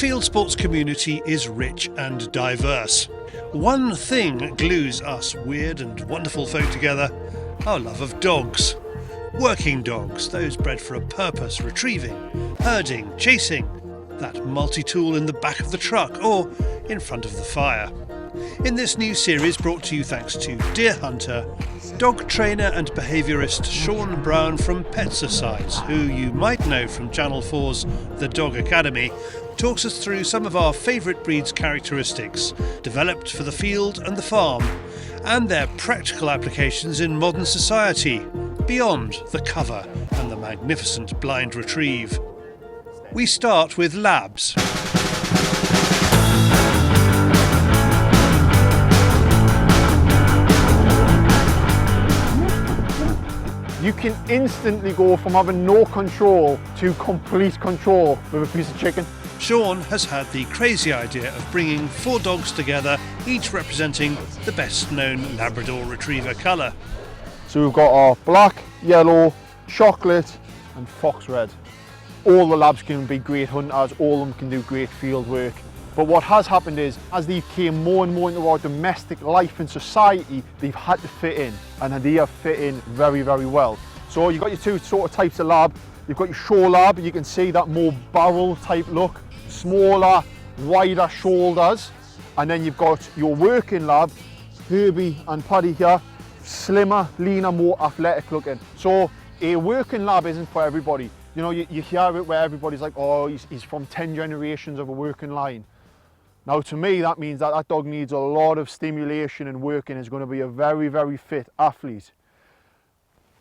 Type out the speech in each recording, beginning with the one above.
The field sports community is rich and diverse. One thing glues us weird and wonderful folk together: our love of dogs. Working dogs, those bred for a purpose, retrieving, herding, chasing, that multi-tool in the back of the truck or in front of the fire. In this new series, brought to you thanks to deer hunter, dog trainer and behaviourist Sean Brown from Petsercise, who you might know from Channel 4's The Dog Academy, talks us through some of our favourite breeds' characteristics, developed for the field and the farm, and their practical applications in modern society, beyond the cover and the magnificent blind retrieve. We start with labs. You can instantly go from having no control to complete control with a piece of chicken. Sean has had the crazy idea of bringing 4 dogs together, each representing the best known Labrador Retriever colour. So we've got our black, yellow, chocolate and fox red. All the labs can be great hunters, all of them can do great field work. But what has happened is, as they came more and more into our domestic life and society, they've had to fit in, and they have fit in very, very well. So you've got your 2 sort of types of lab. You've got your show lab, you can see that more barrel type look, smaller, wider shoulders. And then you've got your working lab, Herbie and Paddy here, slimmer, leaner, more athletic looking. So a working lab isn't for everybody. You know, you hear it where everybody's like, oh, he's from 10 generations of a working line. Now to me, that means that that dog needs a lot of stimulation and working, is going to be a very, very fit athlete.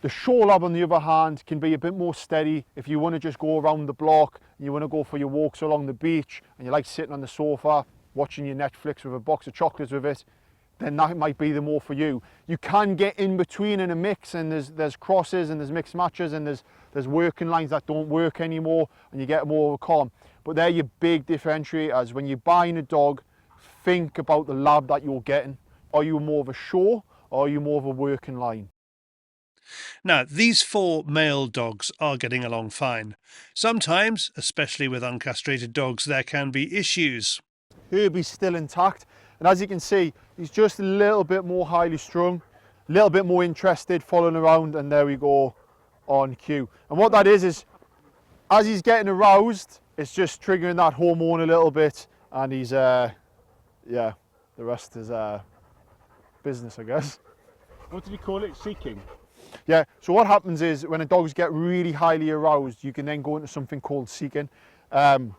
The show lab, on the other hand, can be a bit more steady. If you want to just go around the block, and you want to go for your walks along the beach, and you like sitting on the sofa, watching your Netflix with a box of chocolates with it, then that might be the more for you. You can get in between in a mix, and there's crosses and there's mixed matches, and there's working lines that don't work anymore, and you get more of a column. But they're your big differentiators. When you're buying a dog, think about the lab that you're getting. Are you more of a show, or are you more of a working line? Now, these 4 male dogs are getting along fine. Sometimes, especially with uncastrated dogs, there can be issues. Herbie's still intact, and as you can see, he's just a little bit more highly strung, a little bit more interested, following around, and there we go, on cue. And what that is as he's getting aroused, it's just triggering that hormone a little bit, and he's, yeah, the rest is business, I guess. What did you call it? Seeking? Yeah, so what happens is, when a dogs get really highly aroused, you can then go into something called seeking. And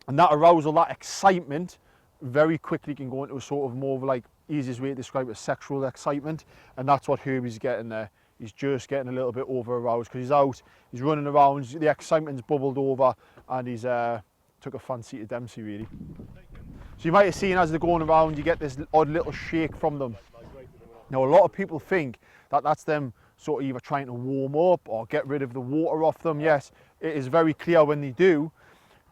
that arousal, that excitement, very quickly can go into a sort of more of like, easiest way to describe it, sexual excitement. And that's what Herbie's getting there. He's just getting a little bit over aroused because he's out, he's running around, the excitement's bubbled over, and he's took a fancy to Dempsey, really. So you might have seen, as they're going around, you get this odd little shake from them. Now, a lot of people think that that's them sort of either trying to warm up or get rid of the water off them. Yes, it is very clear when they do,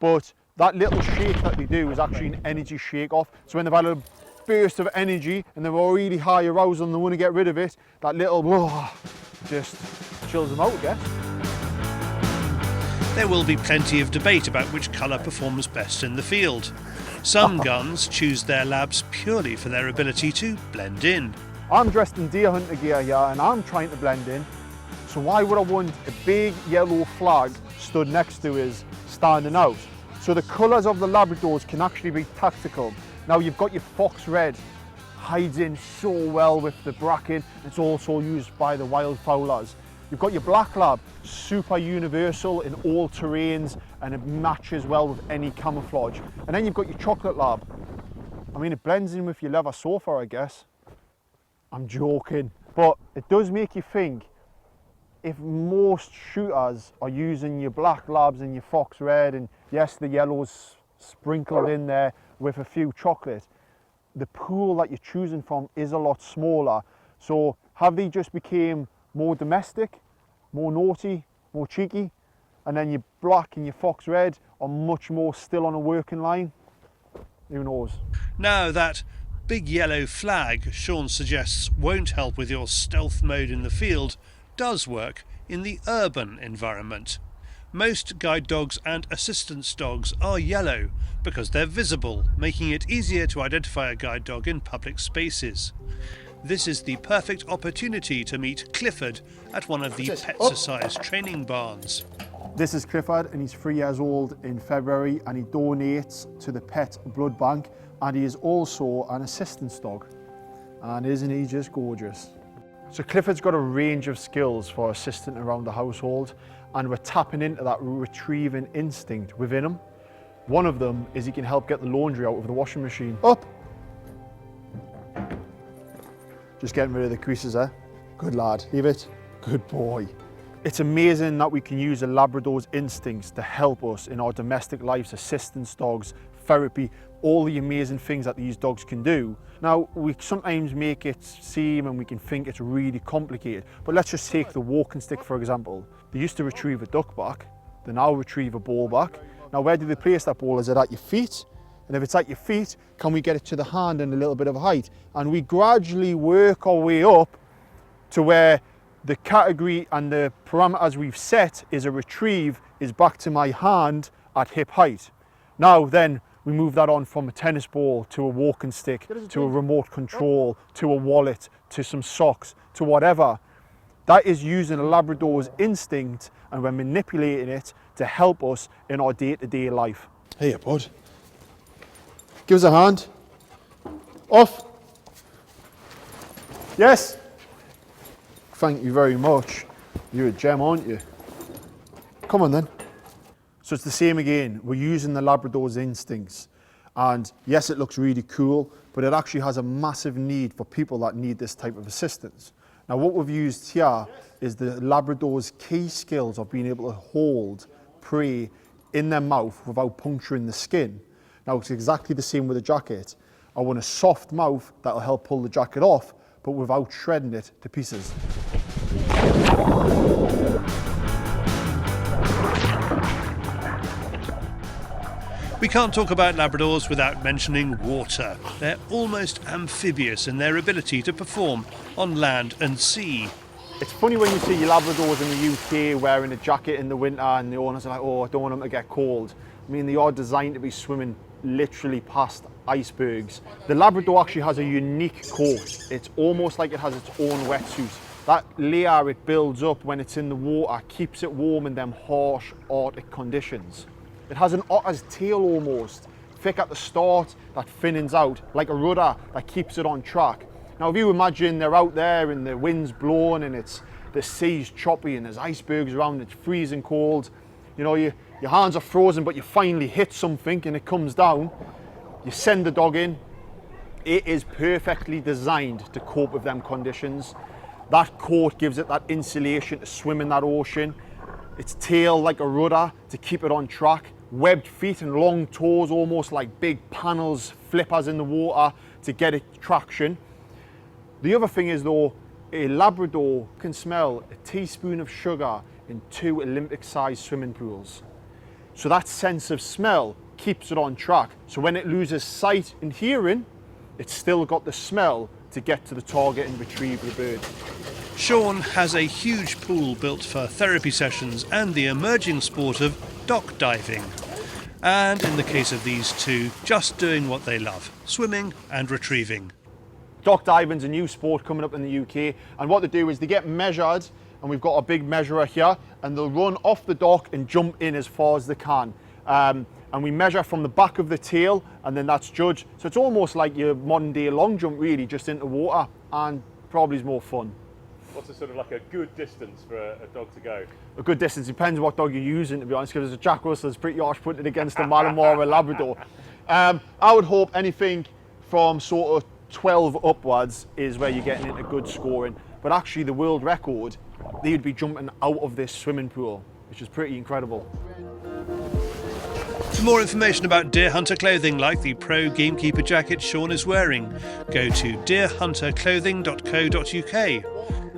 but that little shake that they do is actually an energy shake off. So when they've had a burst of energy and they're already high arousal and they want to get rid of it, that little whoa just chills them out, I guess. There will be plenty of debate about which colour performs best in the field. Some guns choose their labs purely for their ability to blend in. I'm dressed in deer hunter gear here and I'm trying to blend in. So why would I want a big yellow flag stood next to us standing out? So the colours of the Labradors can actually be tactical. Now you've got your fox red, hides in so well with the bracken. It's also used by the wildfowlers. You've got your black lab, super universal in all terrains, and it matches well with any camouflage. And then you've got your chocolate lab. I mean, it blends in with your leather sofa, I guess. I'm joking, but it does make you think, if most shooters are using your black labs and your fox red, and yes, the yellow's sprinkled in there with a few chocolate, the pool that you're choosing from is a lot smaller. So have they just became more domestic, more naughty, more cheeky, and then your black and your fox red are much more still on a working line? Who knows? Now, that big yellow flag Sean suggests won't help with your stealth mode in the field does work in the urban environment. Most guide dogs and assistance dogs are yellow because they're visible, making it easier to identify a guide dog in public spaces. This is the perfect opportunity to meet Clifford at one of the Petsercise training barns. This is Clifford, and he's 3 years old in February, and he donates to the pet blood bank, and he is also an assistance dog. And isn't he just gorgeous? So Clifford's got a range of skills for assisting around the household, and we're tapping into that retrieving instinct within him. One of them is he can help get the laundry out of the washing machine. Up! Just getting rid of the creases there. Good lad, leave it. Good boy. It's amazing that we can use a Labrador's instincts to help us in our domestic lives, assistance dogs, therapy, all the amazing things that these dogs can do. Now, we sometimes make it seem and we can think it's really complicated, but let's just take the walking stick for example. They used to retrieve a duck back, they now retrieve a ball back. Now, where do they place that ball? Is it at your feet? And if it's at your feet, can we get it to the hand in a little bit of height? And we gradually work our way up to where the category and the parameters we've set is a retrieve is back to my hand at hip height. Now then, we move that on from a tennis ball to a walking stick, to a remote control, to a wallet, to some socks, to whatever. That is using a Labrador's instinct, and we're manipulating it to help us in our day-to-day life. Hey, bud. Give us a hand. Off. Yes. Thank you very much. You're a gem, aren't you? Come on then. So it's the same again. We're using the Labrador's instincts. And yes, it looks really cool, but it actually has a massive need for people that need this type of assistance. Now, what we've used here is the Labrador's key skills of being able to hold prey in their mouth without puncturing the skin. Now, it's exactly the same with the jacket. I want a soft mouth that'll help pull the jacket off, but without shredding it to pieces. We can't talk about Labradors without mentioning water. They're almost amphibious in their ability to perform on land and sea. It's funny when you see your Labradors in the UK wearing a jacket in the winter and the owners are like, oh, I don't want them to get cold. I mean, they are designed to be swimming literally past icebergs. The Labrador actually has a unique coat. It's almost like it has its own wetsuit. That layer it builds up when it's in the water keeps it warm in them harsh Arctic conditions. It has an otter's tail almost, thick at the start that thinnens out, like a rudder that keeps it on track. Now if you imagine they're out there and the wind's blowing and the sea's choppy and there's icebergs around, it's freezing cold, you know, your hands are frozen but you finally hit something and it comes down, you send the dog in, it is perfectly designed to cope with them conditions. That coat gives it that insulation to swim in that ocean, its tail like a rudder to keep it on track, webbed feet and long toes almost like big panels, flippers in the water to get it traction. The other thing is though, a Labrador can smell a teaspoon of sugar in 2 Olympic-sized swimming pools. So that sense of smell keeps it on track. So when it loses sight and hearing, it's still got the smell to get to the target and retrieve the bird. Sean has a huge pool built for therapy sessions and the emerging sport of dock diving. And in the case of these two, just doing what they love, swimming and retrieving. Dock diving's a new sport coming up in the UK, and what they do is they get measured, and we've got a big measurer here, and they'll run off the dock and jump in as far as they can. And we measure from the back of the tail, and then that's judged. So it's almost like your modern day long jump really, just into water, and probably is more fun. What's a sort of like a good distance for a dog to go? A good distance depends what dog you're using, to be honest, because a Jack Russell is pretty harsh putting it against a Malinois or a Labrador. I would hope anything from sort of 12 upwards is where you're getting into good scoring, but actually the world record, they'd be jumping out of this swimming pool, which is pretty incredible. For more information about deer hunter clothing like the pro gamekeeper jacket Sean is wearing, go to deerhunterclothing.co.uk.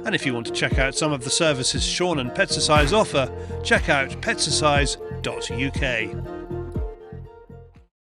And if you want to check out some of the services Sean and Petsercise offer, check out petsercise.uk.